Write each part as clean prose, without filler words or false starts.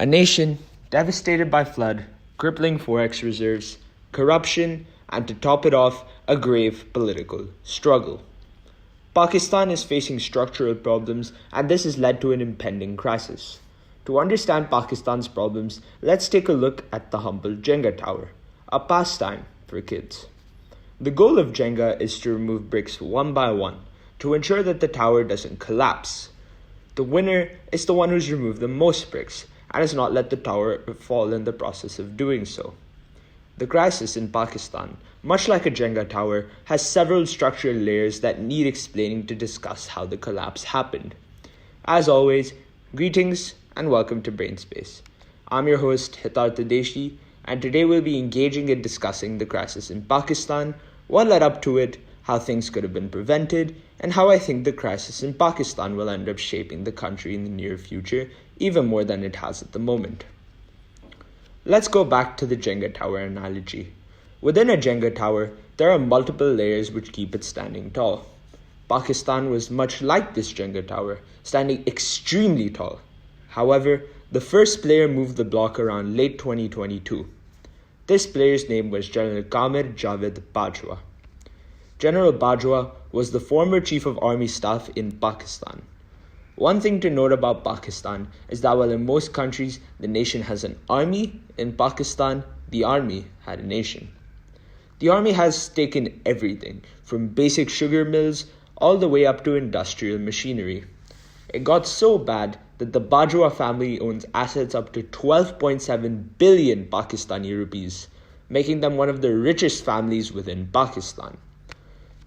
A nation devastated by flood, crippling forex reserves, corruption, and to top it off, a grave political struggle. Pakistan is facing structural problems, and this has led to an impending crisis. To understand Pakistan's problems, let's take a look at the humble Jenga tower, a pastime for kids. The goal of Jenga is to remove bricks one by one to ensure that the tower doesn't collapse. The winner is the one who's removed the most bricks and has not let the tower fall in the process of doing so. The crisis in Pakistan, much like a Jenga tower, has several structural layers that need explaining to discuss how the collapse happened. As always, greetings and welcome to Brainspace. I'm your host, Heetaarth, and today we'll be engaging in discussing the crisis in Pakistan, what led up to it, how things could have been prevented, and how I think the crisis in Pakistan will end up shaping the country in the near future, even more than it has at the moment. Let's go back to the Jenga tower analogy. Within a Jenga tower, there are multiple layers which keep it standing tall. Pakistan was much like this Jenga tower, standing extremely tall. However, the first player moved the block around late 2022. This player's name was General Qamar Javed Bajwa. General Bajwa was the former Chief of Army Staff in Pakistan. One thing to note about Pakistan is that while in most countries the nation has an army, in Pakistan the army had a nation. The army has taken everything from basic sugar mills all the way up to industrial machinery. It got so bad that the Bajwa family owns assets up to 12.7 billion Pakistani rupees, making them one of the richest families within Pakistan.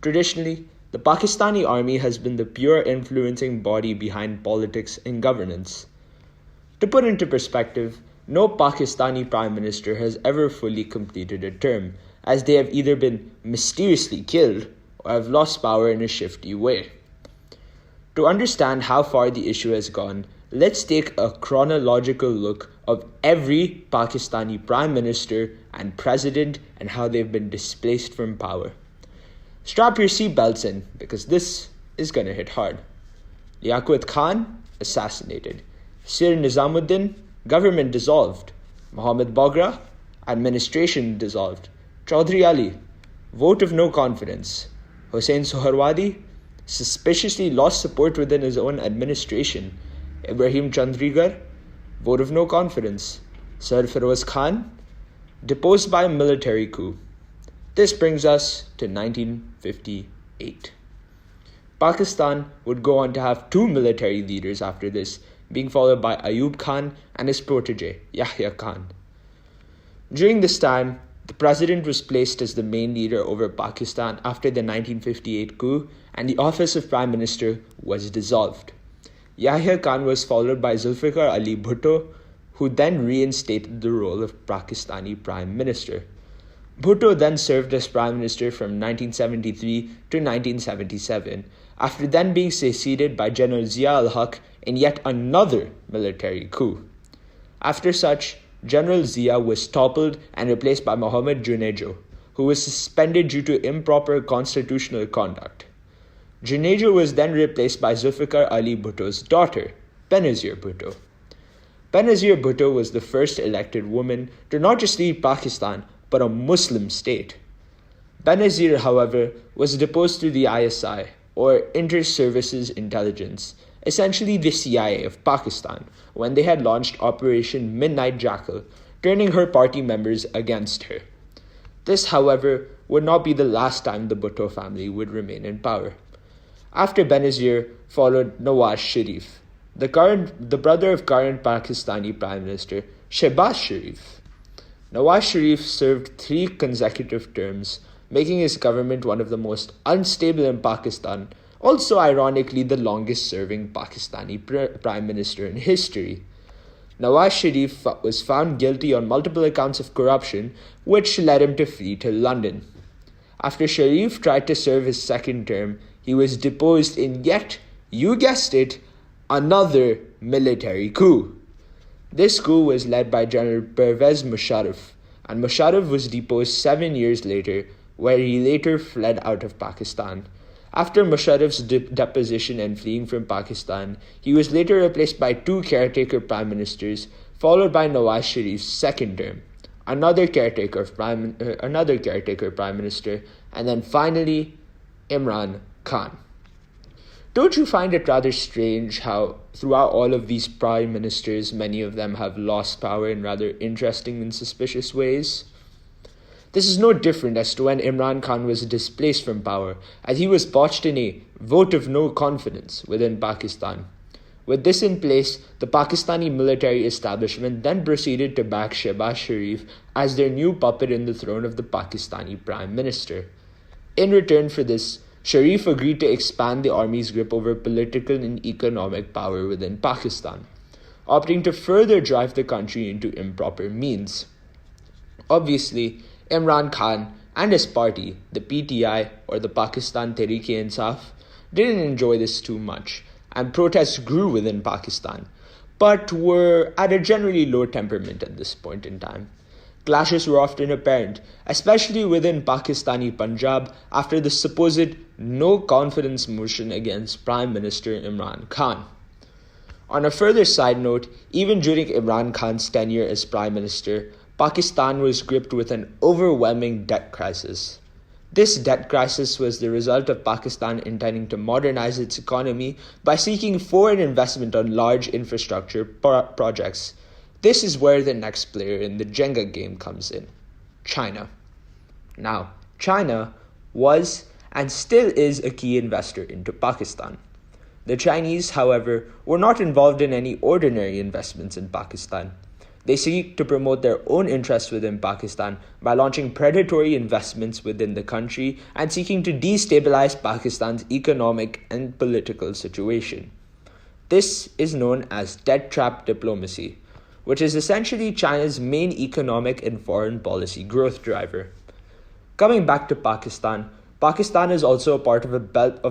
Traditionally, the Pakistani army has been the pure influencing body behind politics and governance. To put into perspective, no Pakistani prime minister has ever fully completed a term, as they have either been mysteriously killed or have lost power in a shifty way. To understand how far the issue has gone, let's take a chronological look of every Pakistani prime minister and president and how they've been displaced from power. Strap your seatbelts in, because this is gonna hit hard. Liaquat Khan, assassinated. Sir Nizamuddin, government dissolved. Mohammad Bagra, administration dissolved. Chaudhry Ali, vote of no confidence. Hussain Soharwadi, suspiciously lost support within his own administration. Ibrahim Chandrigar, vote of no confidence. Sir Feroz Khan, deposed by a military coup. This brings us to 1958. Pakistan would go on to have two military leaders after this, being followed by Ayub Khan and his protege, Yahya Khan. During this time, the president was placed as the main leader over Pakistan after the 1958 coup, and the office of prime minister was dissolved. Yahya Khan was followed by Zulfikar Ali Bhutto, who then reinstated the role of Pakistani prime minister. Bhutto then served as prime minister from 1973 to 1977, after then being succeeded by General Zia al-Haq in yet another military coup. After such, General Zia was toppled and replaced by Mohammad Junejo, who was suspended due to improper constitutional conduct. Junejo was then replaced by Zulfikar Ali Bhutto's daughter, Benazir Bhutto. Benazir Bhutto was the first elected woman to not just lead Pakistan, but a Muslim state. Benazir, however, was deposed through the ISI, or Inter-Services Intelligence, essentially the CIA of Pakistan, when they had launched Operation Midnight Jackal, turning her party members against her. This, however, would not be the last time the Bhutto family would remain in power. After Benazir followed Nawaz Sharif, the brother of current Pakistani Prime Minister Shehbaz Sharif. Nawaz Sharif served 3 consecutive terms, making his government one of the most unstable in Pakistan, also ironically the longest-serving Pakistani prime minister in history. Nawaz Sharif was found guilty on multiple accounts of corruption, which led him to flee to London. After Sharif tried to serve his second term, he was deposed in yet, you guessed it, another military coup. This coup was led by General Pervez Musharraf, and Musharraf was deposed 7 years later, where he later fled out of Pakistan. After Musharraf's deposition and fleeing from Pakistan, he was later replaced by 2 caretaker prime ministers, followed by Nawaz Sharif's second term, another caretaker prime minister, and then finally Imran Khan. Don't you find it rather strange how, throughout all of these prime ministers, many of them have lost power in rather interesting and suspicious ways? This is no different as to when Imran Khan was displaced from power, as he was botched in a vote of no confidence within Pakistan. With this in place, the Pakistani military establishment then proceeded to back Shehbaz Sharif as their new puppet in the throne of the Pakistani Prime Minister. In return for this, Sharif agreed to expand the army's grip over political and economic power within Pakistan, opting to further drive the country into improper means. Obviously, Imran Khan and his party, the PTI or the Pakistan Tehreek-e-Insaf, didn't enjoy this too much, and protests grew within Pakistan, but were at a generally low temperament at this point in time. Clashes were often apparent, especially within Pakistani Punjab after the supposed no-confidence motion against Prime Minister Imran Khan. On a further side note, even during Imran Khan's tenure as Prime Minister, Pakistan was gripped with an overwhelming debt crisis. This debt crisis was the result of Pakistan intending to modernize its economy by seeking foreign investment on large infrastructure projects. This is where the next player in the Jenga game comes in: China. Now, China was and still is a key investor into Pakistan. The Chinese, however, were not involved in any ordinary investments in Pakistan. They seek to promote their own interests within Pakistan by launching predatory investments within the country and seeking to destabilize Pakistan's economic and political situation. This is known as debt trap diplomacy, which is essentially China's main economic and foreign policy growth driver. Coming back to Pakistan, Pakistan is also a part of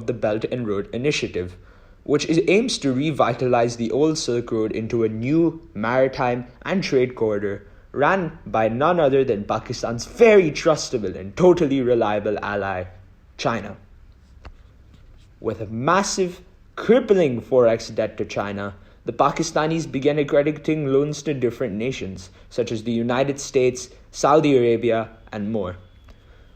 the Belt and Road Initiative, which aims to revitalize the old Silk Road into a new maritime and trade corridor ran by none other than Pakistan's very trustable and totally reliable ally, China. With a massive, crippling forex debt to China, the Pakistanis began accrediting loans to different nations, such as the United States, Saudi Arabia, and more.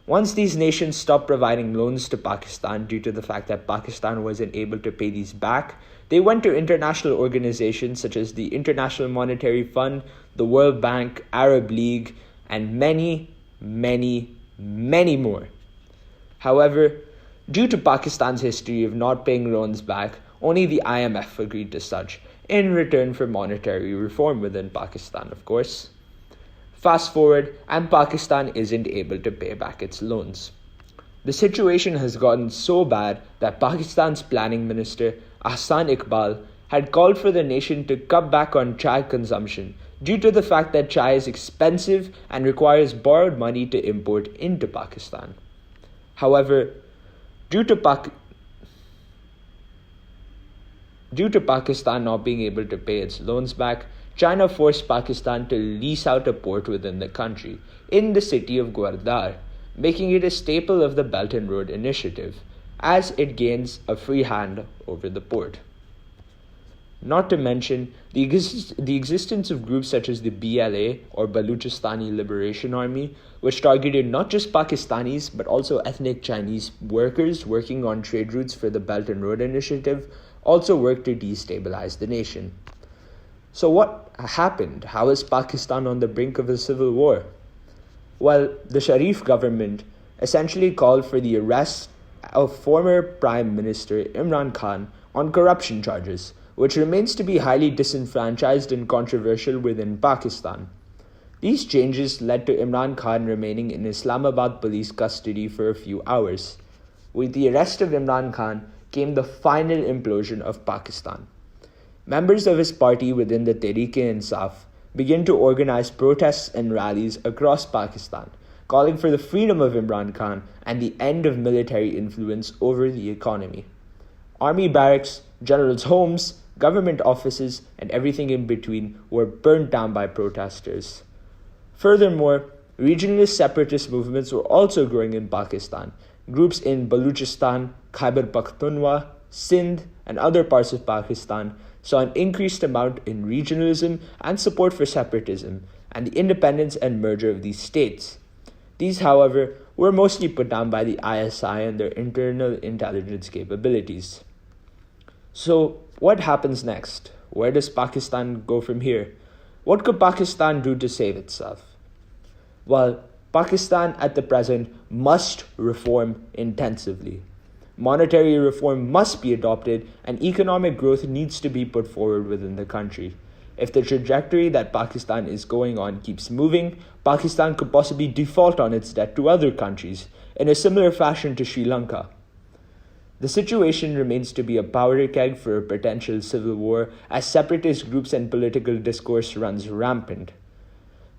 Once these nations stopped providing loans to Pakistan due to the fact that Pakistan wasn't able to pay these back, they went to international organizations such as the International Monetary Fund, the World Bank, Arab League, and many, many, many more. However, due to Pakistan's history of not paying loans back, only the IMF agreed to such, in return for monetary reform within Pakistan, of course. Fast forward, and Pakistan isn't able to pay back its loans. The situation has gotten so bad that Pakistan's planning minister, Ahsan Iqbal, had called for the nation to cut back on chai consumption due to the fact that chai is expensive and requires borrowed money to import into Pakistan. However, due to Pakistan not being able to pay its loans back, China forced Pakistan to lease out a port within the country, in the city of Gwardar, making it a staple of the Belt and Road Initiative, as it gains a free hand over the port. Not to mention the existence of groups such as the BLA or Baluchistani Liberation Army, which targeted not just Pakistanis but also ethnic Chinese workers working on trade routes for the Belt and Road Initiative, also worked to destabilize the nation. So what happened? How is Pakistan on the brink of a civil war? Well, the Sharif government essentially called for the arrest of former Prime Minister Imran Khan on corruption charges, which remains to be highly disenfranchised and controversial within Pakistan. These changes led to Imran Khan remaining in Islamabad police custody for a few hours. With the arrest of Imran Khan came the final implosion of Pakistan. Members of his party within the Tehreek-e-Insaf began to organize protests and rallies across Pakistan, calling for the freedom of Imran Khan and the end of military influence over the economy. Army barracks, generals' homes, government offices, and everything in between were burnt down by protesters. Furthermore, regionalist separatist movements were also growing in Pakistan. Groups in Baluchistan, Khyber Pakhtunkhwa, Sindh, and other parts of Pakistan saw an increased amount in regionalism and support for separatism and the independence and merger of these states. These, however, were mostly put down by the ISI and their internal intelligence capabilities. So, what happens next? Where does Pakistan go from here? What could Pakistan do to save itself? Well, Pakistan at the present must reform intensively. Monetary reform must be adopted and economic growth needs to be put forward within the country. If the trajectory that Pakistan is going on keeps moving, Pakistan could possibly default on its debt to other countries in a similar fashion to Sri Lanka. The situation remains to be a powder keg for a potential civil war as separatist groups and political discourse runs rampant.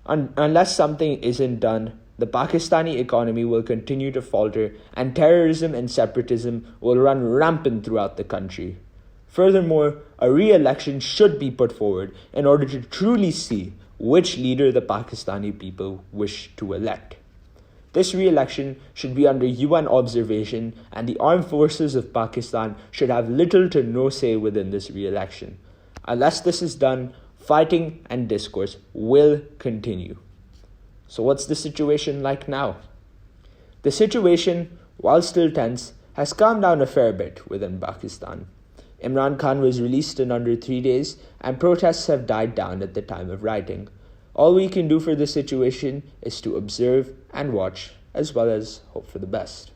Unless something isn't done, the Pakistani economy will continue to falter and terrorism and separatism will run rampant throughout the country. Furthermore, a re-election should be put forward in order to truly see which leader the Pakistani people wish to elect. This re-election should be under UN observation and the armed forces of Pakistan should have little to no say within this re-election. Unless this is done, fighting and discourse will continue. So what's the situation like now? The situation, while still tense, has calmed down a fair bit within Pakistan. Imran Khan was released in under 3 days and protests have died down at the time of writing. All we can do for this situation is to observe and watch as well as hope for the best.